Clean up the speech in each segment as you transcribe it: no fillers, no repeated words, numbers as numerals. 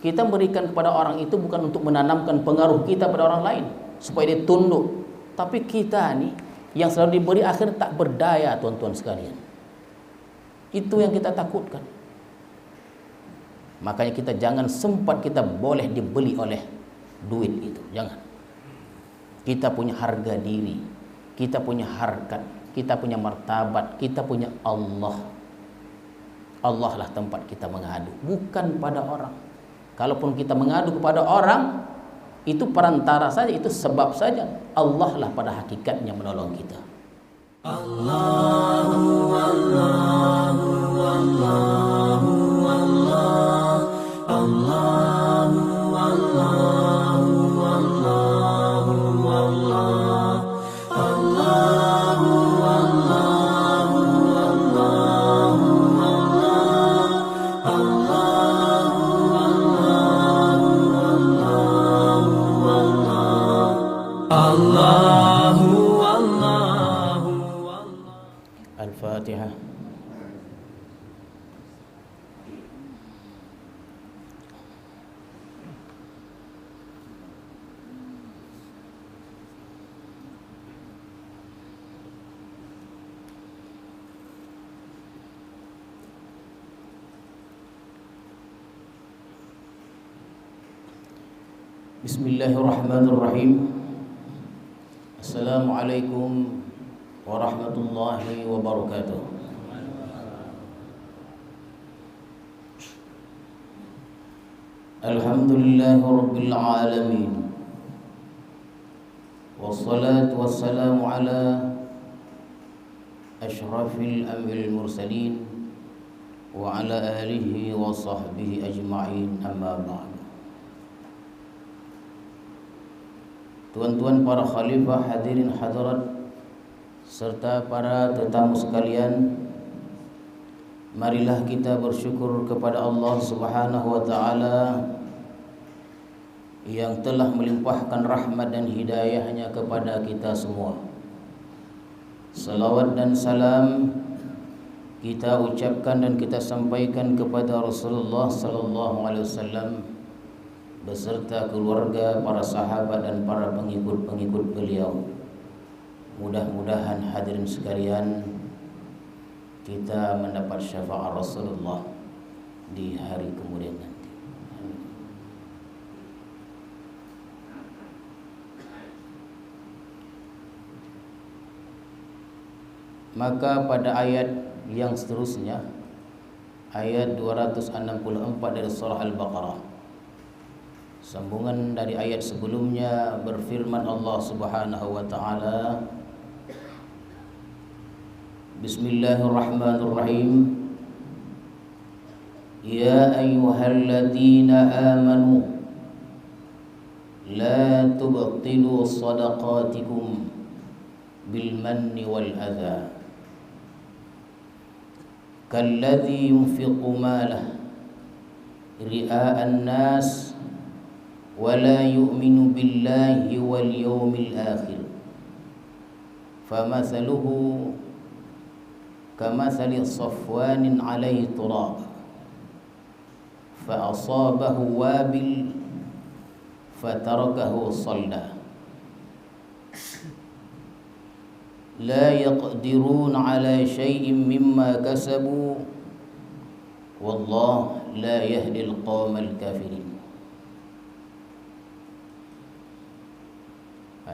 Kita berikan kepada orang itu bukan untuk menanamkan pengaruh kita pada orang lain supaya dia tunduk, tapi kita nih yang selalu diberi akhir tak berdaya, tuan-tuan sekalian. Itu yang kita takutkan. Makanya kita jangan sempat kita boleh dibeli oleh duit itu, jangan. Kita punya harga diri, kita punya harkat, kita punya martabat, kita punya Allah. Allah lah tempat kita mengadu, bukan pada orang. Kalaupun kita mengadu kepada orang, itu perantara saja, itu sebab saja. Allah lah pada hakikatnya menolong kita. Allahu Allahu Allahu Allah, Allahu Allahu Allahu Allah, Allahu Allahu Allahu Allahu Allahu Al-Fatihah. Bismillahirrahmanirrahim. Assalamualaikum warahmatullahi wabarakatuh. Alhamdulillahi rabbil alamin. Wassalatu wassalamu ala asyrafil anbiya'il mursalin wa ala alihi wa sahbihi ajma'in, amma ba'd. Tuan-tuan para khalifah, hadirin hadirat, serta para tetamu sekalian, marilah kita bersyukur kepada Allah Subhanahu wa taala yang telah melimpahkan rahmat dan hidayahnya kepada kita semua. Salawat dan salam kita ucapkan dan kita sampaikan kepada Rasulullah sallallahu alaihi wasallam beserta keluarga, para sahabat dan para pengikut-pengikut beliau. Mudah-mudahan hadirin sekalian kita mendapat syafaat Rasulullah di hari kemudian nanti. Maka pada ayat yang seterusnya, ayat 264 dari surah Al-Baqarah, sambungan dari ayat sebelumnya, berfirman Allah Subhanahu wa taala, Bismillahirrahmanirrahim. Ya ayyuhalladzina amanu la tubtilu shadaqatikum bil manni wal adha kalladzi yunfiqu malahu ria'an nas ولا يؤمن بالله واليوم الآخر فمثله كمثل صفوان عليه تراب فأصابه وابل فتركه صلدا لا يقدرون على شيء مما كسبوا والله لا يهدي القوم الكافرين.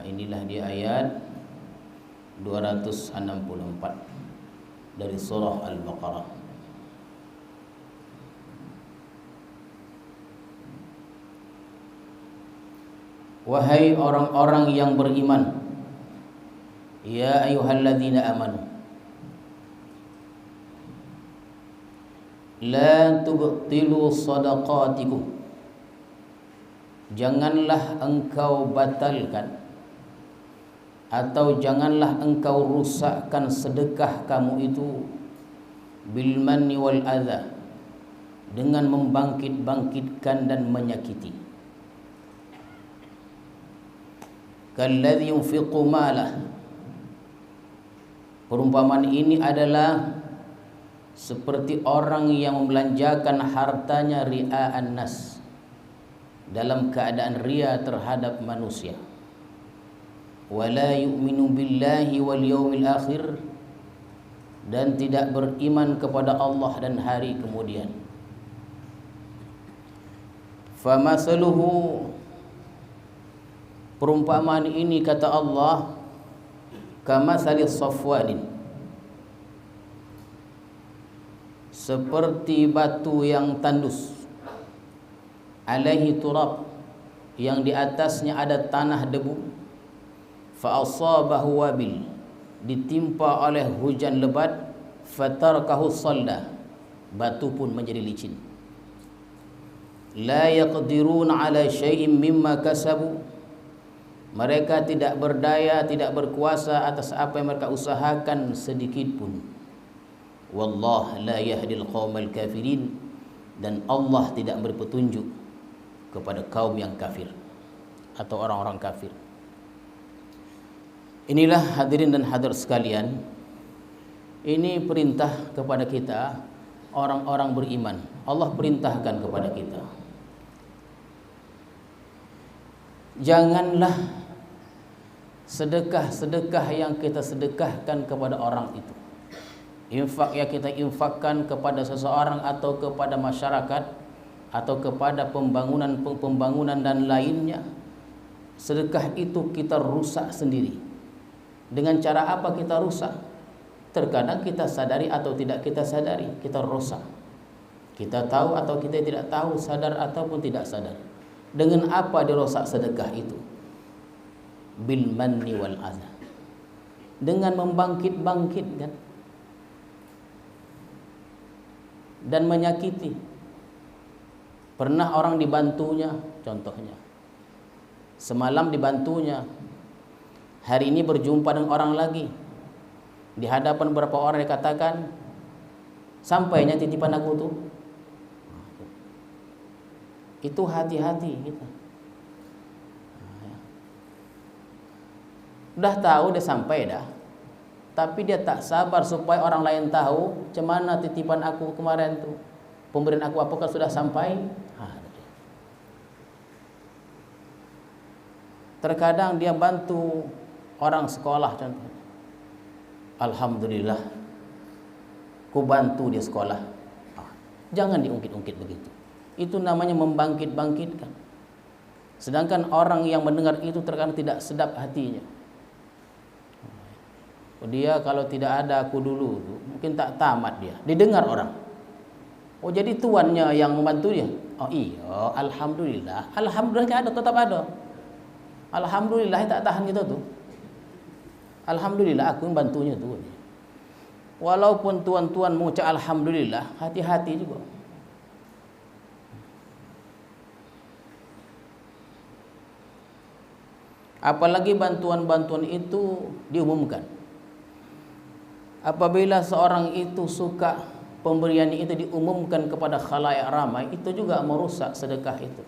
Inilah di ayat 264 dari surah Al-Baqarah. Wahai orang-orang yang beriman, ya ayyuhalladzina amanu, la tubtilu shadaqatikum, janganlah engkau batalkan atau janganlah engkau rusakkan sedekah kamu itu bil manni wal adha, dengan membangkit-bangkitkan dan menyakiti. Kalladzi yunfiqu malah, perumpamaan ini adalah seperti orang yang membelanjakan hartanya ria'an nas, dalam keadaan ria terhadap manusia. Wala yu'minu billahi wal yaumil akhir, dan tidak beriman kepada Allah dan hari kemudian. Famasaluhu, perumpamaan ini kata Allah, kamasalis safwanin, seperti batu yang tandus, alaihi turab, yang di atasnya ada tanah debu, fa asabahu wabil, ditimpa oleh hujan lebat, fatarkahu salda, batu pun menjadi licin. La yaqdirun ala syai'in mimma kasabu, mereka tidak berdaya, tidak berkuasa atas apa yang mereka usahakan sedikit pun. Wallah la yahdil qaumal kafirin, dan Allah tidak beri petunjuk kepada kaum yang kafir atau orang-orang kafir. Inilah hadirin dan hadirat sekalian, ini perintah kepada kita orang-orang beriman. Allah perintahkan kepada kita, janganlah sedekah-sedekah yang kita sedekahkan kepada orang itu, infak yang kita infakkan kepada seseorang atau kepada masyarakat atau kepada pembangunan dan lainnya, sedekah itu kita rusak sendiri. Dengan cara apa kita rusak? Terkadang kita sadari atau tidak kita sadari, kita rusak. Kita tahu atau kita tidak tahu, sadar ataupun tidak sadar. Dengan apa dirusak sedekah itu? Bil manni wal adha, dengan membangkit-bangkitkan dan menyakiti. Pernah orang dibantunya, contohnya semalam dibantunya, hari ini berjumpa dengan orang lagi, di hadapan beberapa orang dikatakan, sampainya titipan aku tuh. Itu hati-hati kita. Udah tahu dia sampai dah, tapi dia tak sabar supaya orang lain tahu cemana titipan aku kemarin tuh, pemberian aku apakah sudah sampai. Terkadang dia bantu orang sekolah contohnya, alhamdulillah ku bantu dia sekolah. Jangan diungkit-ungkit begitu, itu namanya membangkit-bangkitkan. Sedangkan orang yang mendengar itu terkadang tidak sedap hatinya. Dia kalau tidak ada aku dulu tuh, mungkin tak tamat dia. Didengar orang, oh jadi tuannya yang membantu dia. Oh iya, alhamdulillah. Alhamdulillah ada, tetap ada. Alhamdulillah tak tahan kita tuh. Alhamdulillah aku yang bantunya tuh. Walaupun tuan-tuan mengucap alhamdulillah, hati-hati juga. Apalagi bantuan-bantuan itu diumumkan. Apabila seorang itu suka pemberian itu diumumkan kepada khalayak ramai, itu juga merusak sedekah itu.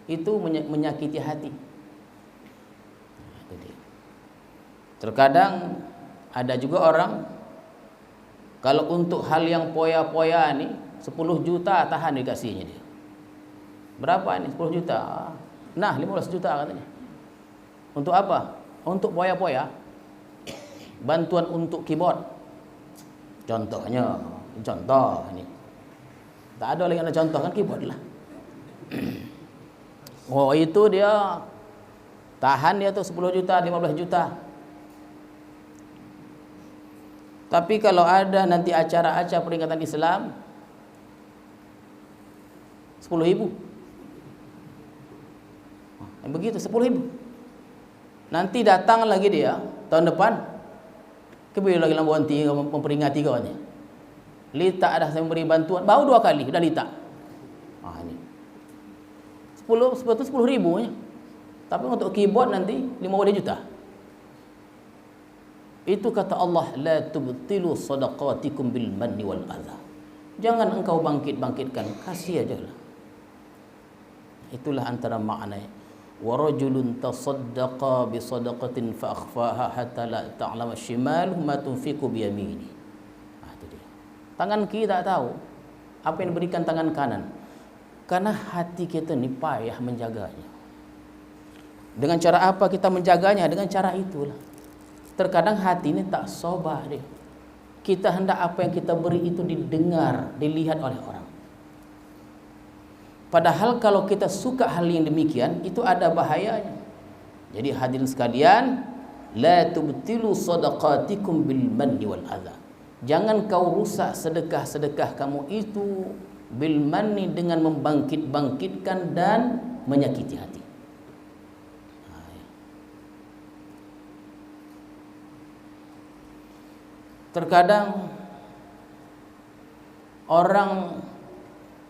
Itu menyakiti hati. Terkadang ada juga orang kalau untuk hal yang poya-poya nih 10 juta tahan dikasihnya dia. Berapa nih 10 juta? Nah 15 juta katanya. Untuk apa? Untuk poya-poya, bantuan untuk keyboard. Contohnya, contoh ini. Tak ada lagi ada contoh kan, keyboard lah. Oh itu dia tahan dia tuh 10 juta, 15 juta. Tapi kalau ada nanti acara-acara peringatan Islam 10.000. Begitu 10.000. Nanti datang lagi dia tahun depan, kebiri lagi lambuan tiga memperingati kawannya. Lita ada saya memberi bantuan, baru 2 kali sudah lita. Ini 10 ribu nya. Tapi untuk keyboard nanti 50 juta. Itu kata Allah, la tubtilu sadaqatikum bil manni wal adha. Jangan engkau bangkit-bangkitkan, kasih aja lah. Itulah antara maknanya. Wa rajulun tasaddaqa bi sadaqatin fa akhfaha hatta la ta'lama shimaluhu ma tunfiqu bi yamini. Itu dia. Tangan kiri tak tahu Apa yang diberikan tangan kanan? Karena hati kita ni payah menjaganya. Dengan cara apa kita menjaganya? Dengan cara itulah. Terkadang hati ini tak sobar dia. Kita hendak apa yang kita beri itu didengar, dilihat oleh orang. Padahal kalau kita suka hal yang demikian, itu ada bahayanya. Jadi hadirin sekalian, la tubtilu sadaqatikum bil manni wal adha. Jangan kau rusak sedekah-sedekah kamu itu bil manni, dengan membangkit-bangkitkan dan menyakiti hati. Terkadang orang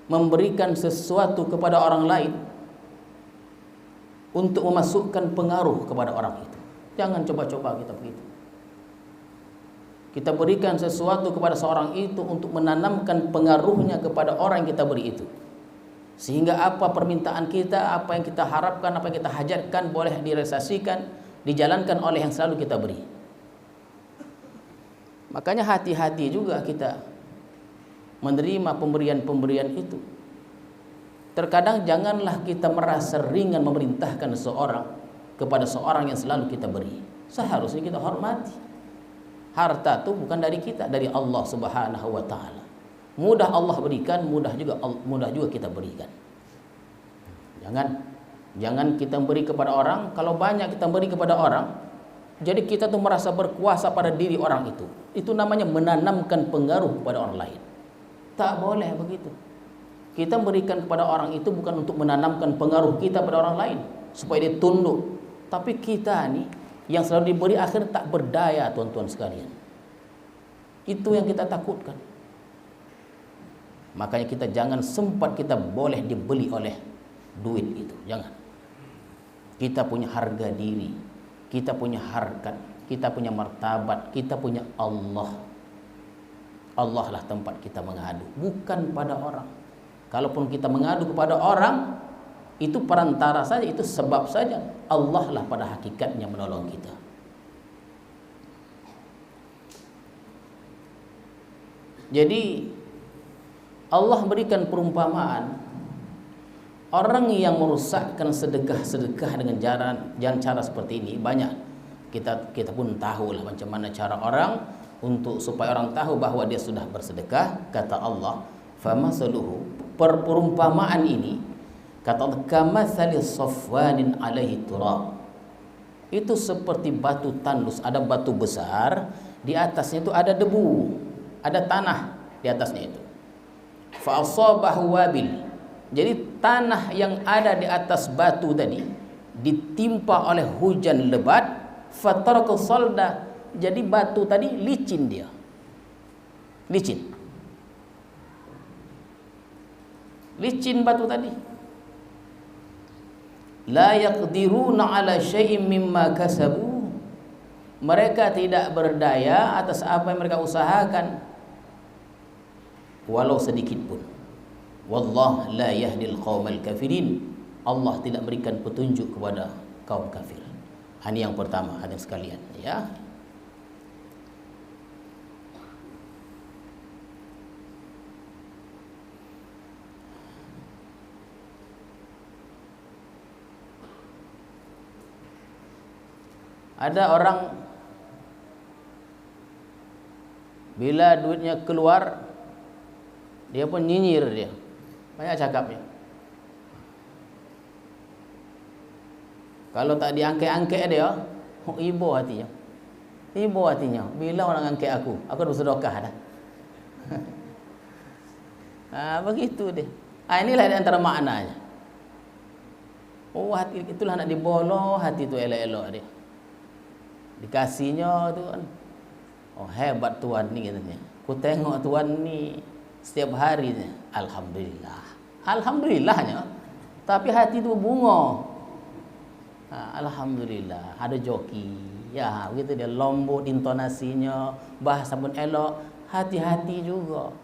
memberikan sesuatu kepada orang lain untuk memasukkan pengaruh kepada orang itu. Jangan coba-coba kita begitu. Kita berikan sesuatu kepada seorang itu untuk menanamkan pengaruhnya kepada orang yang kita beri itu. Sehingga apa permintaan kita, apa yang kita harapkan, apa yang kita hajatkan boleh direalisasikan, dijalankan oleh yang selalu kita beri. Makanya hati-hati juga kita menerima pemberian-pemberian itu. Terkadang janganlah kita merasa ringan memerintahkan seseorang kepada seorang yang selalu kita beri. Seharusnya kita hormati. Harta itu bukan dari kita, dari Allah Subhanahu wa taala. Mudah Allah berikan, mudah juga kita berikan. Jangan kita beri kepada orang. Kalau banyak kita beri kepada orang, jadi kita tuh merasa berkuasa pada diri orang itu. Itu namanya menanamkan pengaruh pada orang lain. Tak boleh begitu. Kita berikan kepada orang itu bukan untuk menanamkan pengaruh kita pada orang lain supaya dia tunduk. Tapi kita nih yang selalu diberi akhirnya tak berdaya, tuan-tuan sekalian. Itu yang kita takutkan. Makanya kita jangan sempat kita boleh dibeli oleh duit itu. Jangan. Kita punya harga diri, kita punya harkat, kita punya martabat, kita punya Allah. Allah lah tempat kita mengadu, bukan pada orang. Kalaupun kita mengadu kepada orang, itu perantara saja, itu sebab saja. Allah lah pada hakikatnya menolong kita. Jadi Allah berikan perumpamaan, orang yang merusakkan sedekah-sedekah dengan cara seperti ini banyak. Kita pun tahu lah macam mana cara orang untuk supaya orang tahu bahawa dia sudah bersedekah. Kata Allah, famasaluhu, perumpamaan ini kata Allah, kamathali safwanin alaihi turab. Itu seperti batu tandus, ada batu besar, di atasnya itu ada debu, ada tanah di atasnya itu. Fa asabahu wabil. Jadi tanah yang ada di atas batu tadi ditimpa oleh hujan lebat, fataraka salda. Jadi batu tadi licin dia. Licin. Licin batu tadi. La yaqdiruna ala syai'in mimma kasabu. Mereka tidak berdaya atas apa yang mereka usahakan, walau sedikit pun. Wallah la yahdil qaumal kafirin. Allah tidak berikan petunjuk kepada kaum kafir. Ini yang pertama, hadirin sekalian, ya. Ada orang bila duitnya keluar, dia pun nyinyir dia. Banyak cakapnya. Kalau tak diangkat-angkat dia, ibu hatinya. Ibu hatinya. Bila orang angkat aku dah bersedekah dah. Begitu dia. Inilah di antara maknanya. Oh, hati itulah nak diboloh, hati tu elok-elok dia. Dikasihnya tu kan, oh hebat tuan ni katanya. Ku tengok tuan ni setiap harinya, alhamdulillah. Alhamdulillahnya, tapi hati tu bunga. Alhamdulillah, ada joki. Ya, begitu dia, lembut intonasinya, bahasa pun elok, hati-hati juga.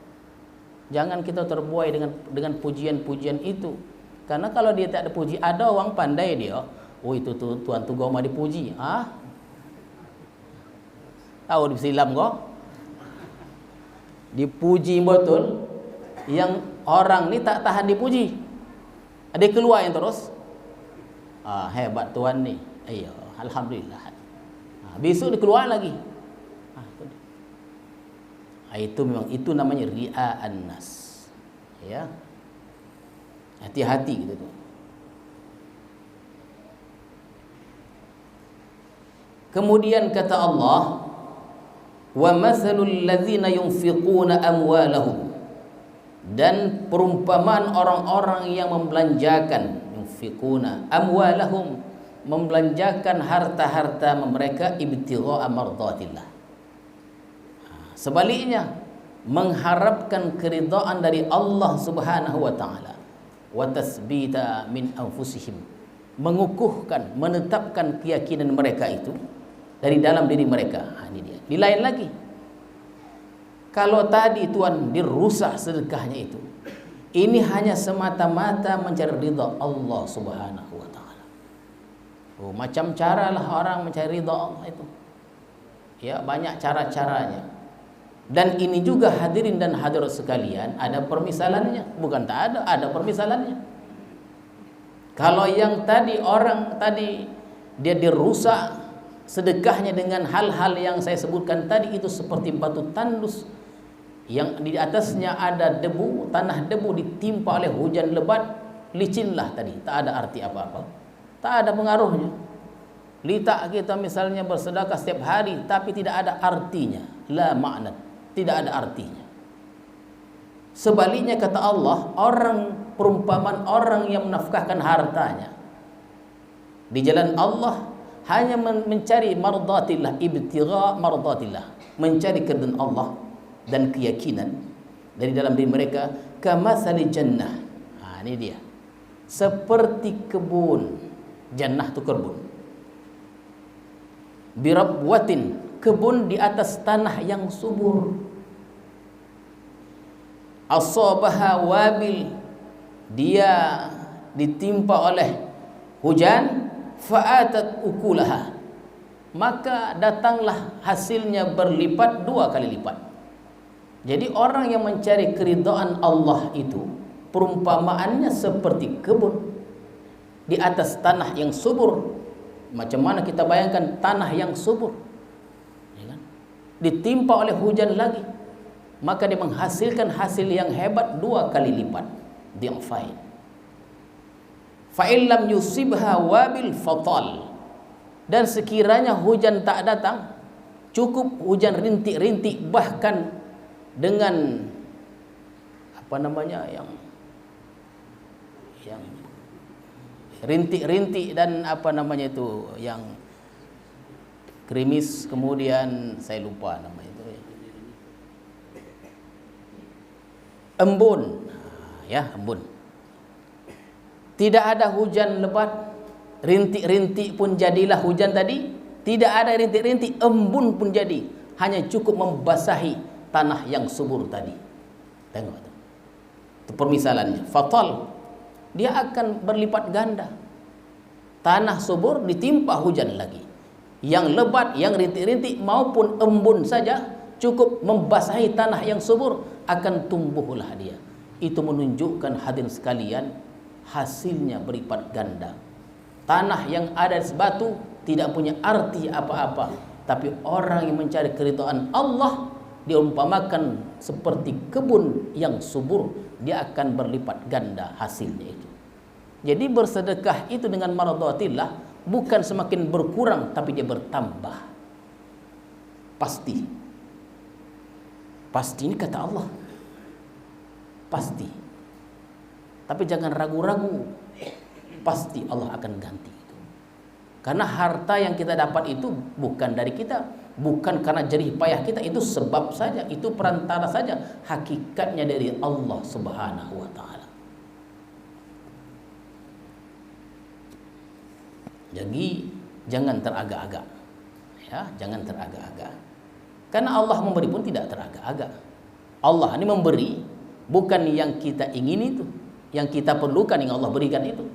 Jangan kita terbuai dengan pujian-pujian itu. Karena kalau dia tak ada puji, ada orang pandai dia, oh itu tu tuan tu goma dipuji. Tahu di Islam kau dipuji betul, yang orang ni tak tahan dipuji. Dia keluar yang terus. Hebat tuan ni. Ayo, alhamdulillah. Besok dia keluar lagi. Itu memang itu namanya ria'an nas. Ya. Hati-hati gitu tuh. Kemudian kata Allah, wa mathalul ladzina yunfiquna amwalahum, dan perumpamaan orang-orang yang membelanjakan, yunfiquna amwalahum, membelanjakan harta-harta mereka ibtigha'a mardatillah. Sebaliknya, mengharapkan keridhaan dari Allah Subhanahu wa taala, wa tasbita min anfusihim, mengukuhkan, menetapkan keyakinan mereka itu dari dalam diri mereka. Ini dia. Di lain lagi, kalau tadi tuan dirusak sedekahnya itu, ini hanya semata-mata mencari ridha Allah Subhanahu wa taala. Macam caralah orang mencari ridha Allah itu. Ya, banyak cara-caranya. Dan ini juga hadirin dan hadirat sekalian, ada permisalannya. Bukan tak ada permisalannya. Kalau yang tadi orang tadi dia dirusak sedekahnya dengan hal-hal yang saya sebutkan tadi, itu seperti batu tandus yang di atasnya ada debu, tanah debu ditimpa oleh hujan lebat, licinlah tadi, tak ada arti apa-apa, tak ada pengaruhnya. Litak kita misalnya bersedekah setiap hari tapi tidak ada artinya, la makna, tidak ada artinya. Sebaliknya kata Allah, perumpamaan orang yang menafkahkan hartanya di jalan Allah hanya mencari mardatillah, ibtigha mardatillah, mencari keridhaan Allah dan keyakinan dari dalam diri mereka, kamatsali jannah. Ini dia. Seperti kebun. Jannah itu kebun. Birabwatin, kebun di atas tanah yang subur. Asabaha wabil, dia ditimpa oleh hujan, fa'atat ukulaha, maka datanglah hasilnya berlipat, 2 kali lipat. Jadi orang yang mencari keridhaan Allah itu perumpamaannya seperti kebun di atas tanah yang subur. Macam mana kita bayangkan tanah yang subur, ya kan? Ditimpa oleh hujan lagi, maka dia menghasilkan hasil yang hebat 2 kali lipat, di'fain. Fa'il lam yusibha wabil fatal, dan sekiranya hujan tak datang, cukup hujan rintik-rintik, bahkan dengan apa namanya yang rintik-rintik dan apa namanya itu yang krimis, kemudian saya lupa nama itu, embun, ya embun. Tidak ada hujan lebat, rintik-rintik pun jadilah hujan tadi. Tidak ada rintik-rintik, embun pun jadi. Hanya cukup membasahi tanah yang subur tadi. Tengok itu. Itu permisalannya. Fatal, dia akan berlipat ganda. Tanah subur ditimpa hujan lagi. Yang lebat, yang rintik-rintik maupun embun saja cukup membasahi tanah yang subur, akan tumbuhlah dia. Itu menunjukkan hadirin sekalian, hasilnya berlipat ganda. Tanah yang ada di batu tidak punya arti apa-apa, tapi orang yang mencari keridhaan Allah diumpamakan seperti kebun yang subur, dia akan berlipat ganda hasilnya itu. Jadi bersedekah itu dengan maradatillah bukan semakin berkurang, tapi dia bertambah. Pasti. Pasti ini kata Allah. Pasti. Tapi jangan ragu-ragu, pasti Allah akan ganti itu. Karena harta yang kita dapat itu bukan dari kita, bukan karena jerih payah kita, itu sebab saja, itu perantara saja, hakikatnya dari Allah Subhanahu wa taala. Jadi jangan teragak-agak. Ya, jangan teragak-agak. Karena Allah memberi pun tidak teragak-agak. Allah ini memberi bukan yang kita ingini itu, yang kita perlukan yang Allah berikan itu.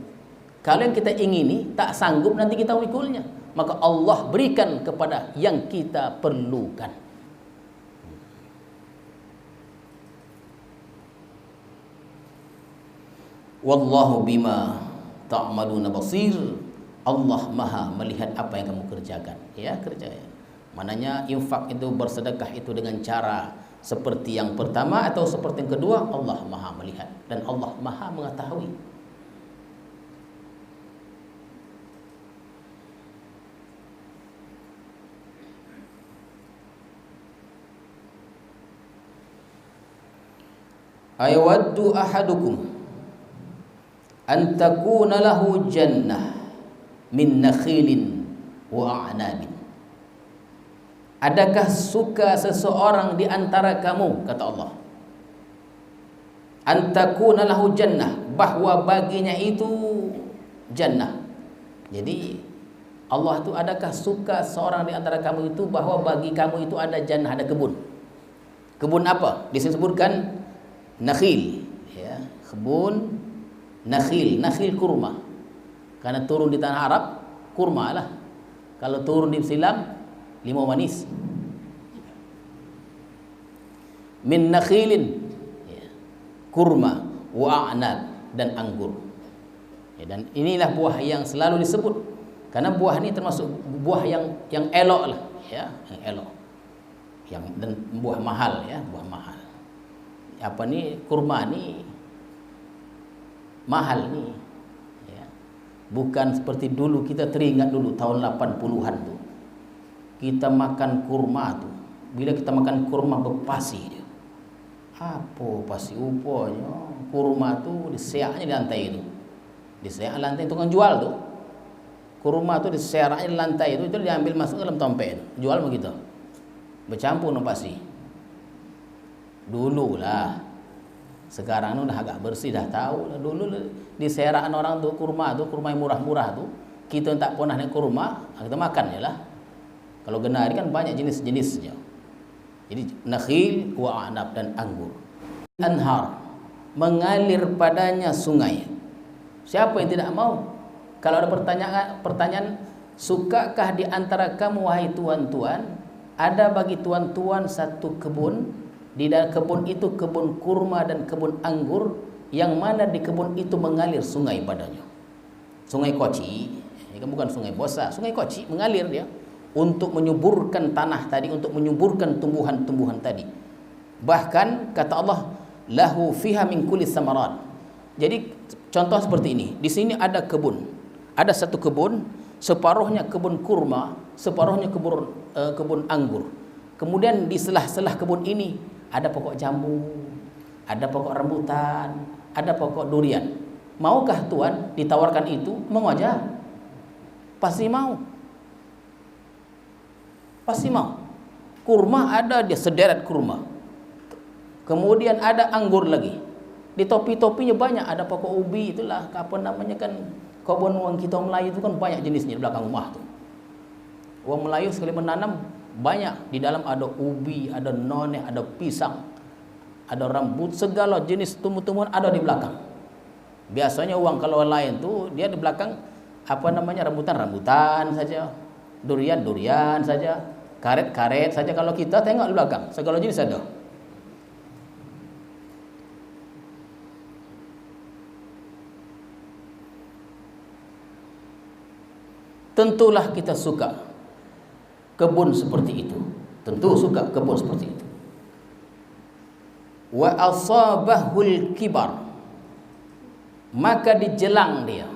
Kalau yang kita ingini tak sanggup nanti kita mikulnya, maka Allah berikan kepada yang kita perlukan. Wallahu bima ta'maluna basir. Allah Maha melihat apa yang kamu kerjakan. Ya, kerja. Mananya infak itu, bersedekah itu dengan cara seperti yang pertama atau seperti yang kedua, Allah Maha melihat dan Allah Maha mengetahui. Ayawaddu ahadukum an takuna lahu jannah min nakhilin wa a'nabin. Adakah suka seseorang di antara kamu, kata Allah, an takuna lahu jannah, bahwa baginya itu jannah. Jadi Allah itu, adakah suka seorang di antara kamu itu bahwa bagi kamu itu ada jannah, ada kebun. Kebun apa? Disebutkan nakhil, ya, kebun nakhil, nakhil kurma. Karena turun di tanah Arab, kurma lah. Kalau turun di Silam, limau manis. Min nakhilin, ya, kurma, wa a'nab, dan anggur. Ya, dan inilah buah yang selalu disebut. Karena buah ini termasuk buah yang elok lah, ya, yang elok. Dan buah mahal, ya, buah mahal. Apa nih, kurma nih mahal nih, ya. Bukan seperti dulu, kita teringat dulu tahun 80-an tuh, kita makan kurma tuh, bila kita makan kurma berpasi dia, apa pasi uponya, kurma tuh diseaknya di lantai itu, diseak lantai, tukang jual tuh kurma tuh diseaknya di lantai itu diambil masuk dalam tompet, jual begitu, bercampur no pasi. Dulu lah, sekarang udah agak bersih, dah tahu lah. Dulu di serakan orang tuh kurma yang murah-murah tuh, kita tak pernah naik kurma, kita makan ya lah. Kalau genari kan banyak jenis-jenisnya. Jadi nakhil wa a'nab dan anggur. Anhar, mengalir padanya sungai. Siapa yang tidak mau? Kalau ada pertanyaan, sukakah di antara kamu wahai tuan-tuan, ada bagi tuan-tuan satu kebun, di dalam kebun itu kebun kurma dan kebun anggur, yang mana di kebun itu mengalir sungai padanya. Sungai Koci, ini kan bukan sungai Bosa, sungai Koci mengalir dia untuk menyuburkan tanah tadi, untuk menyuburkan tumbuhan-tumbuhan tadi. Bahkan kata Allah, lahu fiha min kulli samarat. Jadi contoh seperti ini, di sini ada kebun, ada satu kebun, separuhnya kebun kurma, separuhnya kebun anggur. Kemudian di selah-selah kebun ini ada pokok jambu, ada pokok rambutan, ada pokok durian. Maukah tuan ditawarkan itu? Mau aja? Pasti mau. Pasti mau. Kurma ada, dia sederet kurma. Kemudian ada anggur lagi. Di topi-topinya banyak, ada pokok ubi, itulah apa namanya kan, kebun orang kita Melayu itu kan banyak jenisnya di belakang rumah tuh. Orang Melayu sekali menanam banyak, di dalam ada ubi, ada noneh, ada pisang, ada rambut, segala jenis tumbuh-tumbuhan ada di belakang. Biasanya uang kalau lain tuh dia di belakang apa namanya, rambutan-rambutan saja, durian-durian saja, karet-karet saja. Kalau kita tengok di belakang segala jenis ada. Tentulah kita suka kebun seperti itu. Tentu suka kebun seperti itu. Wa asabahul kibar, maka dijelang dia.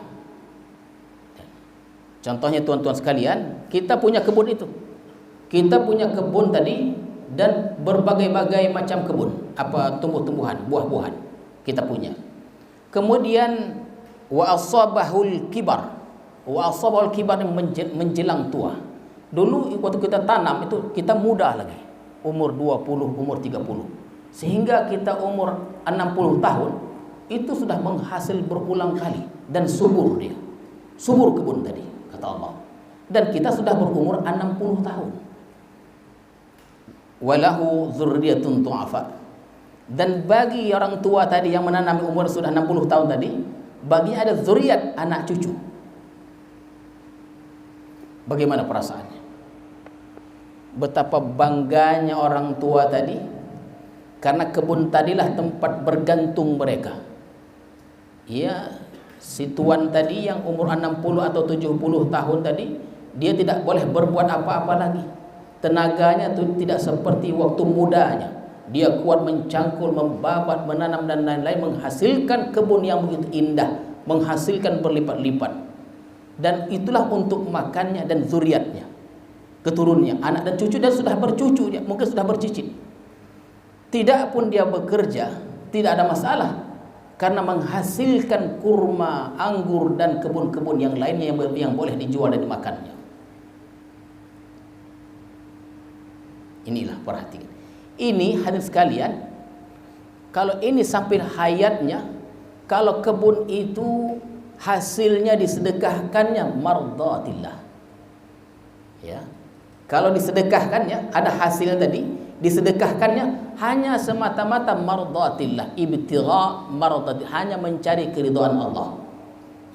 Contohnya tuan-tuan sekalian, kita punya kebun itu. Kita punya kebun tadi dan berbagai-bagai macam kebun, apa tumbuh-tumbuhan, buah-buahan kita punya. Kemudian wa asabahul kibar. Wa asabahul kibar menjelang tua. Dulu waktu kita tanam itu kita muda lagi, umur 20, umur 30. Sehingga kita umur 60 tahun itu sudah menghasil berulang kali dan subur dia. Subur kebun tadi, kata Allah. Dan kita sudah berumur 60 tahun. Walahu dzurriyyatun tu'afa. Dan bagi orang tua tadi yang menanam umur sudah 60 tahun tadi, baginya ada zuriat, anak cucu. Bagaimana perasaannya? Betapa bangganya orang tua tadi, karena kebun tadilah tempat bergantung mereka. Ya, si tuan tadi yang umur 60 atau 70 tahun tadi, dia tidak boleh berbuat apa-apa lagi. Tenaganya itu tidak seperti waktu mudanya. Dia kuat mencangkul, membabat, menanam dan lain-lain, menghasilkan kebun yang begitu indah, menghasilkan berlipat-lipat. Dan itulah untuk makannya dan zuriatnya, keturunnya, anak dan cucu, dan sudah bercucu dia, mungkin sudah bercicit. Tidak pun dia bekerja, tidak ada masalah, karena menghasilkan kurma, anggur dan kebun-kebun yang lainnya yang boleh dijual dan dimakannya. Inilah, perhatikan. Ini hadirin sekalian, kalau ini sampai hayatnya, kalau kebun itu hasilnya disedekahkannya mardatillah. Ya. Kalau disedekahkannya, ada hasilnya tadi, disedekahkannya hanya semata-mata mardatillah, ibtigha mardatillah, hanya mencari keridhaan Allah.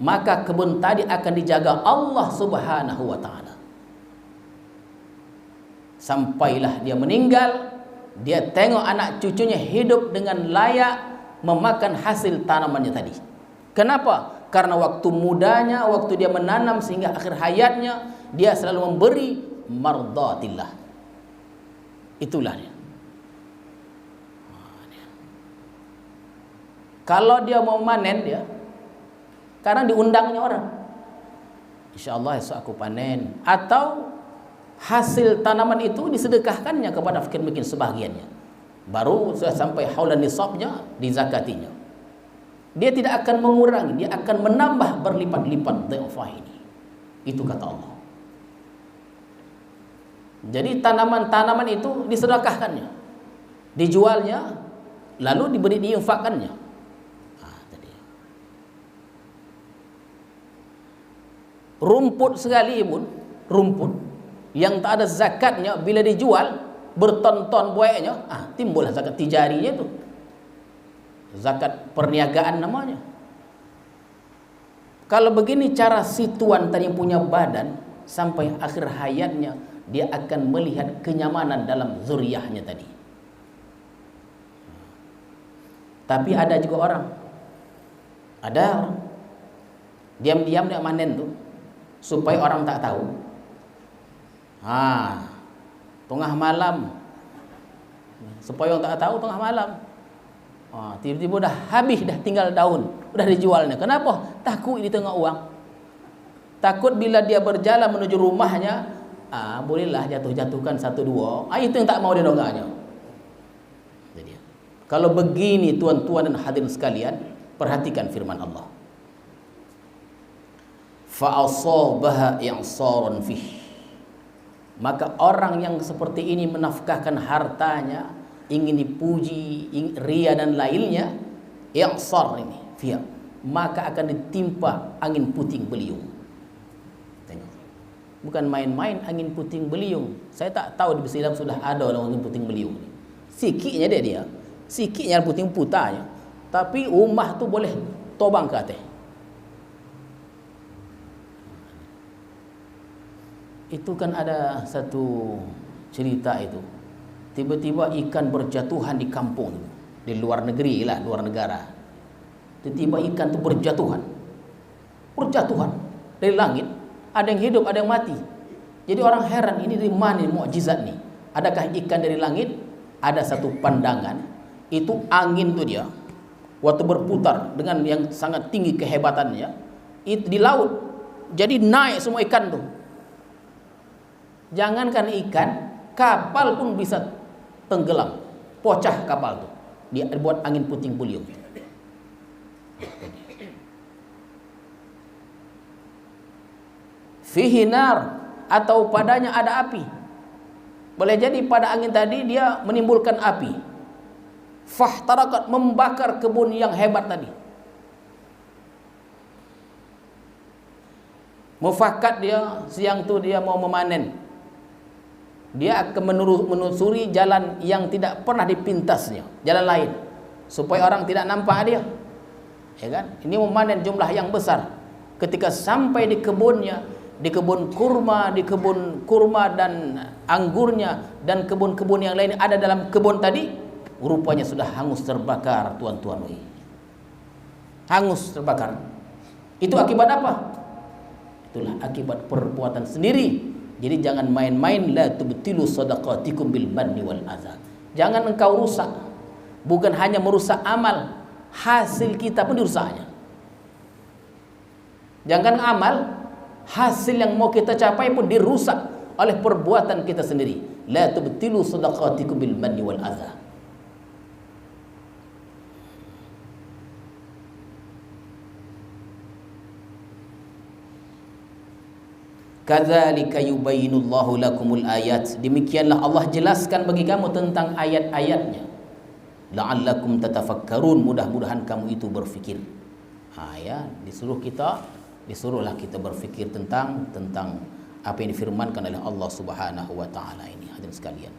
Maka kebun tadi akan dijaga Allah Subhanahu wa taala. Sampailah dia meninggal, dia tengok anak cucunya hidup dengan layak memakan hasil tanamannya tadi. Kenapa? Karena waktu mudanya, waktu dia menanam sehingga akhir hayatnya, dia selalu memberi mardatillah. Itulah dia. Kalau dia mau manen dia, kadang diundangnya orang. InsyaAllah esok aku panen. Atau hasil tanaman itu disedekahkannya kepada fakir miskin sebahagiannya. Baru sudah sampai haulan nisabnya, dizakatinya. Dia tidak akan mengurangi, dia akan menambah berlipat-lipat dhaifah ini. Itu kata Allah. Jadi tanaman-tanaman itu disedekahkannya, dijualnya, lalu diberi diinfakkannya. Rumput sekalipun, rumput yang tak ada zakatnya, bila dijual berton-ton buahnya, timbullah zakat tijarinya itu, zakat perniagaan namanya. Kalau begini cara si tuan tadi punya badan, sampai akhir hayatnya dia akan melihat kenyamanan dalam zuriyahnya tadi. Tapi ada juga orang, diam-diam dia manen tuh, supaya orang tak tahu. Tengah malam, supaya orang tak tahu tengah malam. Tiba-tiba dah habis, dah tinggal daun, udah dijualnya. Kenapa? Takut di tengah uang. Takut bila dia berjalan menuju rumahnya, bolehlah jatuh-jatuhkan satu dua. Itu yang tak mau dia donganya. Jadi, kalau begini tuan-tuan dan hadirin sekalian, perhatikan firman Allah. Fa'asabaha i'saran fih. Maka orang yang seperti ini menafkahkan hartanya, ingin dipuji, ria dan lainnya, i'sar ini, fiha, maka akan ditimpa angin puting beliung. Tengok. Bukan main-main angin puting beliung. Saya tak tahu di Islam sudah ada angin puting beliung. Sikitnya dia, sikitnya puting putanya, tapi rumah tu boleh tobang ke atas. Itu kan ada satu cerita itu. Tiba-tiba ikan berjatuhan di kampung, di luar negeri lah, luar negara. Tiba-tiba ikan itu berjatuhan dari langit. Ada yang hidup, ada yang mati. Jadi orang heran, ini dari mana mukjizat nih? Adakah ikan dari langit? Ada satu pandangan, itu angin tuh dia, waktu berputar dengan yang sangat tinggi kehebatannya, itu di laut. Jadi naik semua ikan tuh. Jangankan ikan, kapal pun bisa tenggelam, pecah kapal itu. Dia buat angin puting beliung. Fihi nar, atau padanya ada api. Boleh jadi pada angin tadi dia menimbulkan api. Fahtarakat, membakar kebun yang hebat tadi. Mufakat dia, siang tu dia mau memanen. Dia akan menusuri jalan yang tidak pernah dipintasnya, jalan lain, supaya orang tidak nampak dia. Ya kan? Ini memanen jumlah yang besar. Ketika sampai di kebunnya, di kebun kurma dan anggurnya dan kebun-kebun yang lain ada dalam kebun tadi, rupanya sudah hangus terbakar, tuan-tuan. hangus, terbakar. Itu akibat apa? Itulah akibat perbuatan sendiri. Jadi jangan main-main, la tubtilu shadaqatikum bil manni wal adza. Jangan engkau rusak. Bukan hanya merusak amal, hasil kita pun dirusaknya. Jangan amal, hasil yang mau kita capai pun dirusak oleh perbuatan kita sendiri. La tubtilu shadaqatikum bil manni wal adza. Kadzalika yubayyinullahu lakumul ayat. Demikianlah Allah jelaskan bagi kamu tentang ayat-ayatnya. La'allakum tatafakkarun, mudah-mudahan kamu itu berfikir. Ya, disuruhlah kita berfikir tentang apa yang difirmankan oleh Allah Subhanahu wa taala ini, hadirin sekalian.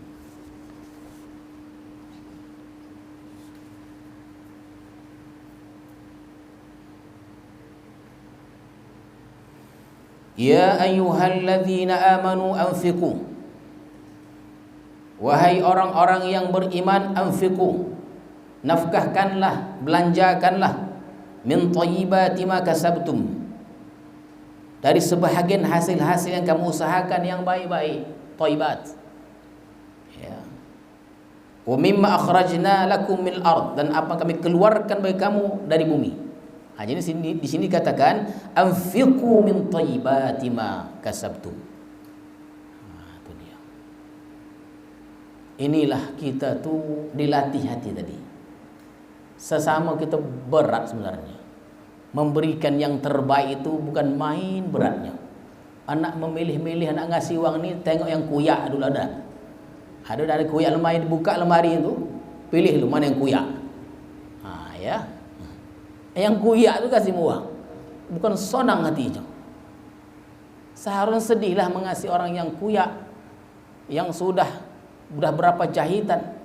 Ya ayyuhalladzina amanu anfiqu. Wahai orang-orang yang beriman, anfiqu, nafkahkanlah, belanjakanlah, min thayyibati ma kasabtum, dari sebahagian hasil-hasil yang kamu usahakan yang baik-baik, thayyibat. Ya. Wa mimma akhrajna lakum minal ard, dan apa kami keluarkan bagi kamu dari bumi. Jadi di sini dikatakan anfiqu min thayyibati ma kasabtum. Itu dia. Inilah kita tuh dilatih hati tadi. Sesama kita berat sebenarnya. Memberikan yang terbaik itu bukan main beratnya. Anak memilih-milih, anak ngasih uang ini, tengok yang kuyak dulu ada. Ada dari kuyak lemari, dibuka lemari itu, pilih lu mana yang kuyak. Ya. Yang kuyak itu kasih uang, bukan sonang hatinya. Seharusnya sedihlah mengasihi orang yang kuyak, yang sudah berapa jahitan.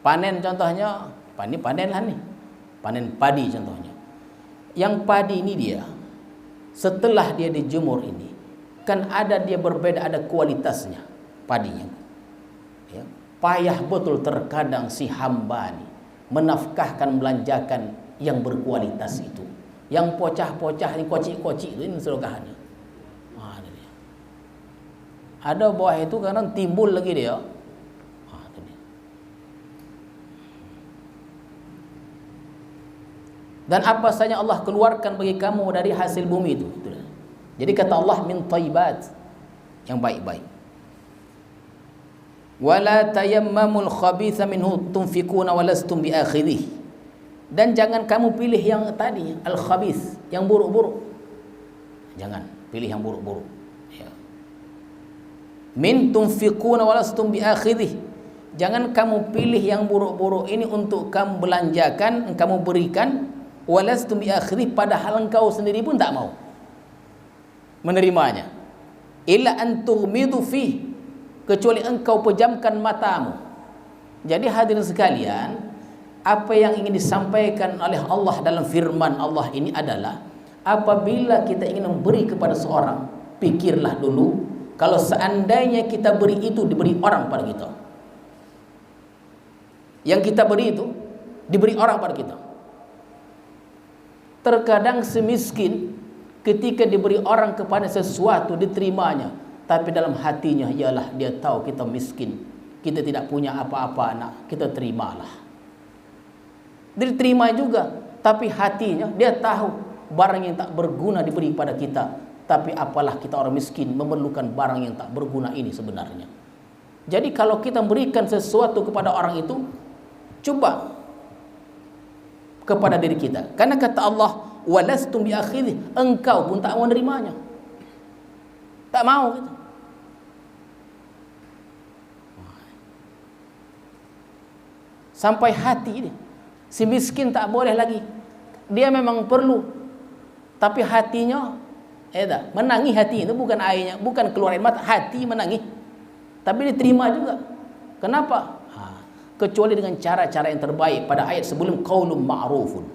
Panen contohnya, panen lah nih, panen padi contohnya. Yang padi ini dia, setelah dia dijemur ini, kan ada dia berbeda, ada kualitasnya padinya. Ya, payah betul terkadang si hamba nih menafkahkan, belanjakan yang berkualitas itu. Yang pocah-pocah, ini kocik-kocik itu, ini selokahannya. Ada buah itu kadang timbul lagi dia. Itu dia. Dan apa saja Allah keluarkan bagi kamu dari hasil bumi itu. Jadi kata Allah, min thayyibat, yang baik-baik. Wala tayammamul khabitha minhu tunfikuna walastum biakhidih. Dan jangan kamu pilih yang tadi, al-khabith, yang buruk-buruk. Jangan pilih yang buruk-buruk. Ya. Min tunfikuna walastum biakhidih. Jangan kamu pilih yang buruk-buruk ini untuk kamu belanjakan, kamu berikan, walastum biakhidih, padahal engkau sendiri pun tak mau menerimanya. Illa an tughmidu fi, kecuali engkau pejamkan matamu. Jadi hadirin sekalian, apa yang ingin disampaikan oleh Allah dalam firman Allah ini adalah, apabila kita ingin memberi kepada seorang, pikirlah dulu, kalau seandainya kita beri itu diberi orang pada kita. Yang kita beri itu diberi orang pada kita. Terkadang semiskin ketika diberi orang kepada sesuatu diterimanya, tapi dalam hatinya ialah dia tahu kita miskin, kita tidak punya apa-apa, nak, kita terimalah. Diterima juga, tapi hatinya dia tahu barang yang tak berguna diberi pada kita, tapi apalah kita orang miskin memerlukan barang yang tak berguna ini sebenarnya. Jadi kalau kita memberikan sesuatu kepada orang itu, coba kepada diri kita, karena kata Allah, walastum biakhidhi, engkau pun tak mau menerimanya, tak mau gitu. Sampai hati ini, si miskin tak boleh lagi, dia memang perlu, tapi hatinya menangis. Hati itu bukan airnya, bukan keluar air mata, hati menangis, tapi diterima juga. Kenapa? Kecuali dengan cara-cara yang terbaik. Pada ayat sebelum, qaulun ma'rufun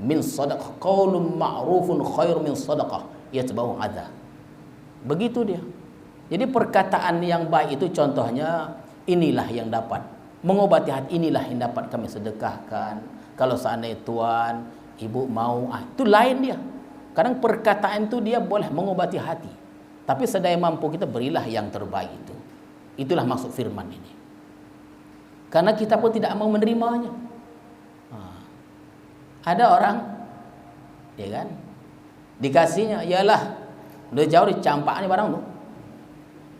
min sadaqah, qaulun ma'rufun khair min sadaqah yatba'u adza. Begitu dia. Jadi perkataan yang baik itu contohnya inilah yang dapat Mengobati hati inilah yang dapat kami sedekahkan. Kalau seandainya tuan, ibu mau, itu lain dia. Kadang perkataan itu dia boleh mengobati hati. Tapi sedaya mampu kita berilah yang terbaik itu. Itulah maksud firman ini. Karena kita pun tidak mau menerimanya. Ada orang, ya kan, dikasihnya, yalah, udah jauh dicampak nih barang tu.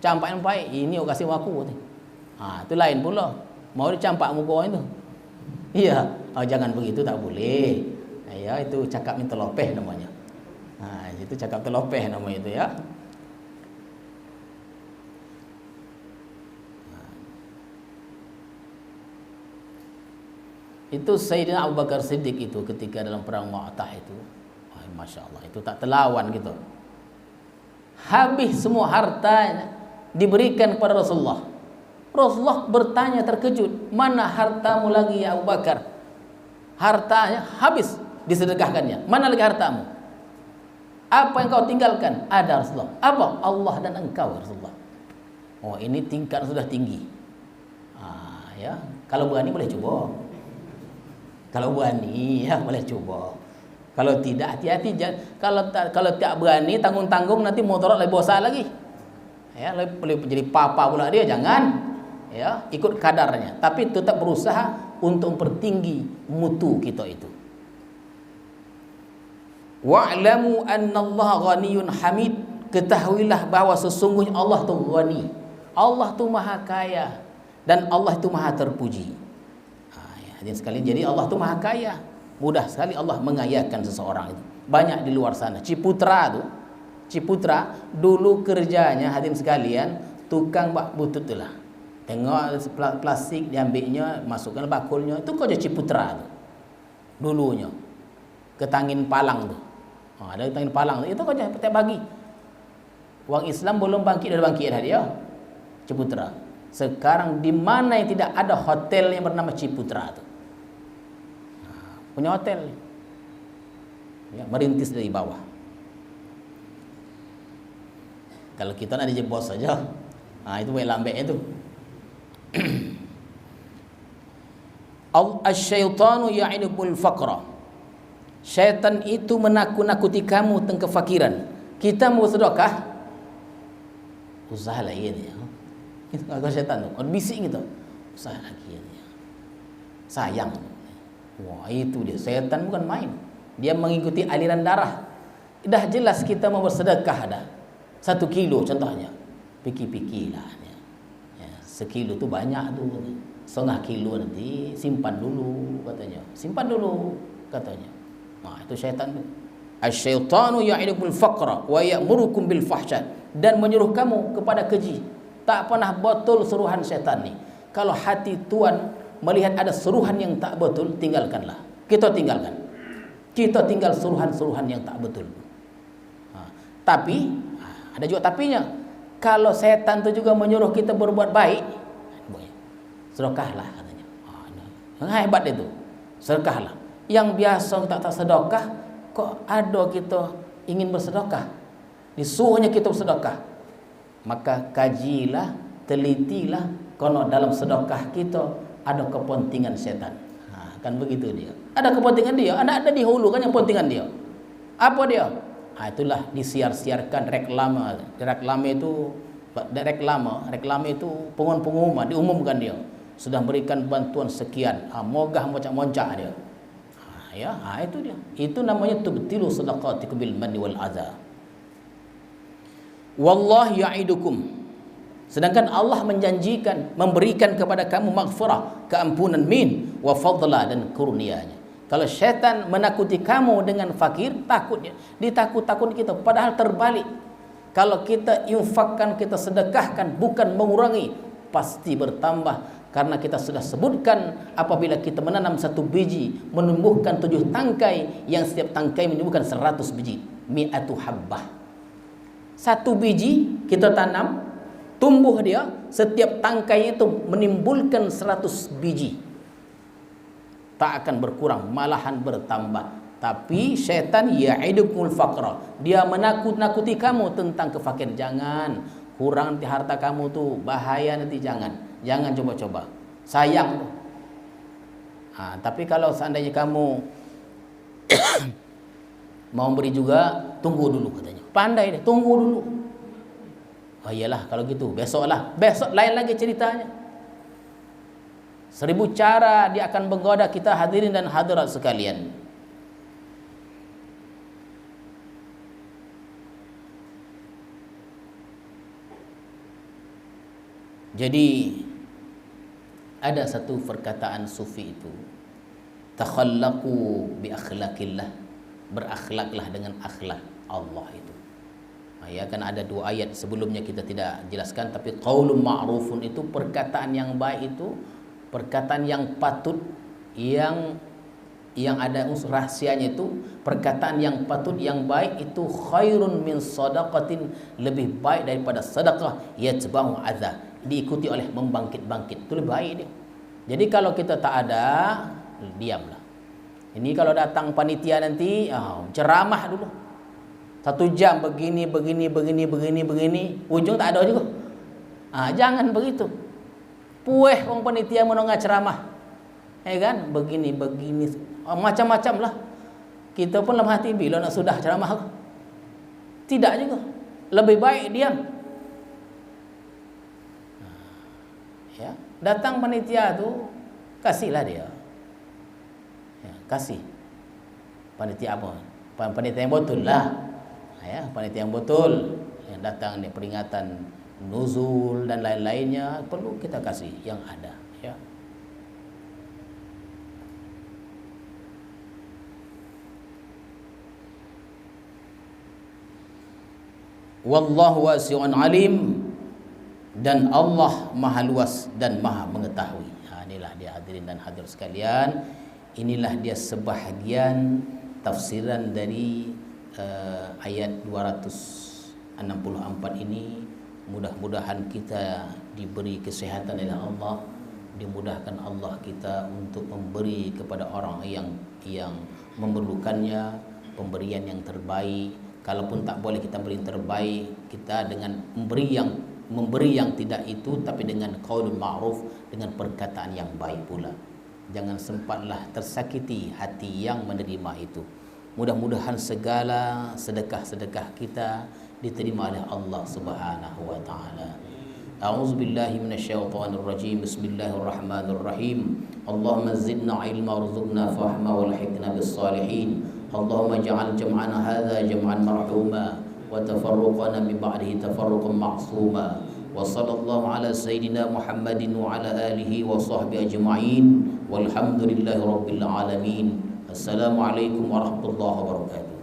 Campak yang baik, ini aku kasih aku. Itu lain pula. Mau dicampak muka itu. Iya, jangan begitu, tak boleh. Ya, itu cakap minta lopeh namanya. Itu cakap telopeh namanya itu ya. Itu Sayyidina Abu Bakar Siddiq itu ketika dalam perang Mu'tah itu, Masya Allah, itu tak terlawan gitu. Habis semua hartanya diberikan kepada Rasulullah. Rasulullah bertanya terkejut, mana hartamu lagi ya Abu Bakar? Hartanya habis disedekahkannya. Mana lagi hartamu? Apa yang kau tinggalkan? Ada Rasulullah. Apa? Allah dan engkau Rasulullah. Oh, ini tingkat sudah tinggi. Ya, kalau berani boleh coba. Kalau berani ya boleh coba. Kalau tidak hati-hati. Kalau tak berani tanggung-tanggung nanti motor lebih besar lagi. Ya, boleh jadi papa pula dia, jangan. Ya, ikut kadarnya, tapi tetap berusaha untuk mempertinggi mutu kita itu. Wa'lamu annallaha ghaniyun hamid, ketahuilah bahwa sesungguhnya Allah tu ghani. Allah tu maha kaya dan Allah tu maha terpuji. Hadirin sekalian, jadi Allah tu maha kaya. Mudah sekali Allah mengayakan seseorang itu. Banyak di luar sana. Ciputra dulu kerjanya, hadirin sekalian, tukang bak butut itulah. Tengok plastik diambilnya, masukkan bakulnya, itu kerja Ciputra tu. Dulunya. Ketangin Palang tu. Ada Ketangin Palang tu, itu kerja tiap pagi. Orang Islam belum bangkit dari bangkit dah dia. Ciputra. Sekarang di mana yang tidak ada hotel yang bernama Ciputra tu. Punya hotel. Ya, merintis dari bawah. Kalau kita nak jadi bos saja, itu baik lambat itu. Asy-syaitanu ya'idukumul faqra. Syaitan itu menakut-nakuti kamu tentang kefakiran. Kita mau sedekah, usaha lagi dia. Itu kalau syaitan tu, kalau bisik gitu, usaha lagi dia. Sayang. Wah, itu dia. Syaitan bukan main. Dia mengikuti aliran darah. Dah jelas kita mau bersedekah dah. 1 kilo contohnya. Pikir-pikirlah. Sekilo tu banyak tu, 1/2 kilo nanti simpan dulu katanya. Simpan dulu katanya. Itu syaitan tu. Asy-syaitanu ya'idukumul faqra wa ya'murukum bil fahsya, dan menyuruh kamu kepada keji. Tak pernah betul seruhan syaitan ni. Kalau hati tuan melihat ada seruhan yang tak betul, tinggalkanlah. Kita tinggalkan. Kita tinggal seruhan-seruhan yang tak betul. Tapi ada juga tapinya. Kalau setan itu juga menyuruh kita berbuat baik, sedekahlah katanya. Hebat itu. Sedekahlah. Yang biasa tak sedekah, kok ada kita ingin bersedekah. Disuruhnya kita bersedekah. Maka kajilah, telitilah, kalau dalam sedekah kita ada kepentingan setan. Kan begitu dia. Ada kepentingan dia, ada di hulu kan yang kepentingan dia. Apa dia? Itulah disiar-siarkan reklame. Reklame itu pengumuman, diumumkan dia sudah berikan bantuan sekian, mogah moncak-moncak dia. Itu dia. Itu namanya tubtilu sadaqatikum bil manni wal adza. Wallahu ya'idukum. Sedangkan Allah menjanjikan memberikan kepada kamu maghfirah, keampunan min wa fadla, dan kurnianya. Kalau syaitan menakuti kamu dengan fakir, takutnya ditakut-takut kita, padahal terbalik. Kalau kita infakkan, kita sedekahkan, bukan mengurangi, pasti bertambah. Karena kita sudah sebutkan, apabila kita menanam 1 biji, menumbuhkan 7 tangkai, yang setiap tangkai menumbuhkan 100 biji. Mi'atu habbah. 1 biji kita tanam, tumbuh dia, setiap tangkai itu menimbulkan 100 biji. Tak akan berkurang, malahan bertambah. Tapi syaitan ya'idukumul faqra, dia menakut-nakuti kamu tentang kefakiran. Jangan kurang nanti harta kamu tu, bahaya nanti, jangan coba-coba. sayang. Tapi kalau seandainya kamu mau beri juga, tunggu dulu katanya. Pandai deh, tunggu dulu. Oh iyalah kalau gitu, besok lain lagi ceritanya. 1000 cara dia akan menggoda kita hadirin dan hadirat sekalian. Jadi ada satu perkataan sufi itu, takhallaqu bi akhlaqillah, berakhlaklah dengan akhlak Allah itu. Ya kan ada 2 ayat sebelumnya kita tidak jelaskan, tapi qaulun ma'rufun itu perkataan yang baik, itu perkataan yang patut, yang ada rahasianya itu, perkataan yang patut yang baik itu khairun min sadaqatin, lebih baik daripada sedekah yatba'u adza, diikuti oleh membangkit-bangkit, itu lebih baik dia. Jadi kalau kita tak ada, diamlah. Ini kalau datang panitia nanti, ceramah dulu 1 jam begini, ujung tak ada juga. Jangan begitu. Pueh orang panitia menengah ceramah, kan? Begini, macam-macam lah. Kita pun dalam hati bila nak sudah ceramah, tidak juga. Lebih baik diam. Ya, datang panitia tu, kasihlah dia. Ya, kasih. Panitia apa? Panitia yang betul lah. Ya, panitia yang betul. Yang datang ni peringatan nuzul dan lain-lainnya, perlu kita kasih yang ada, ya. Wallahu wasi'un alim, dan Allah maha luas dan maha mengetahui. Inilah dia hadirin dan hadir sekalian, inilah dia sebahagian tafsiran dari ayat 264 ini. Mudah-mudahan kita diberi kesehatan oleh Allah, dimudahkan Allah kita untuk memberi kepada orang yang memerlukannya pemberian yang terbaik. Kalaupun tak boleh kita beri yang terbaik, kita dengan memberi yang tidak itu, tapi dengan qaulun ma'ruf, dengan perkataan yang baik pula. Jangan sempatlah tersakiti hati yang menerima itu. Mudah-mudahan segala sedekah-sedekah kita diterima oleh Allah Subhanahu wa taala. A'udzubillahi minasyaitonir rajim. Bismillahirrahmanirrahim. Allahumma zidna ilma warzuqna fahma walhiqna bis salihin. Allahumma ja'al jam'ana hadza jam'an marhuma wa tafarruqana min ba'dihi tafarruqan ma'suma. Wa sallallahu ala sayyidina Muhammadin wa ala alihi wa sahbihi ajma'in. Walhamdulillahi rabbil alamin. Assalamualaikum warahmatullahi wabarakatuh.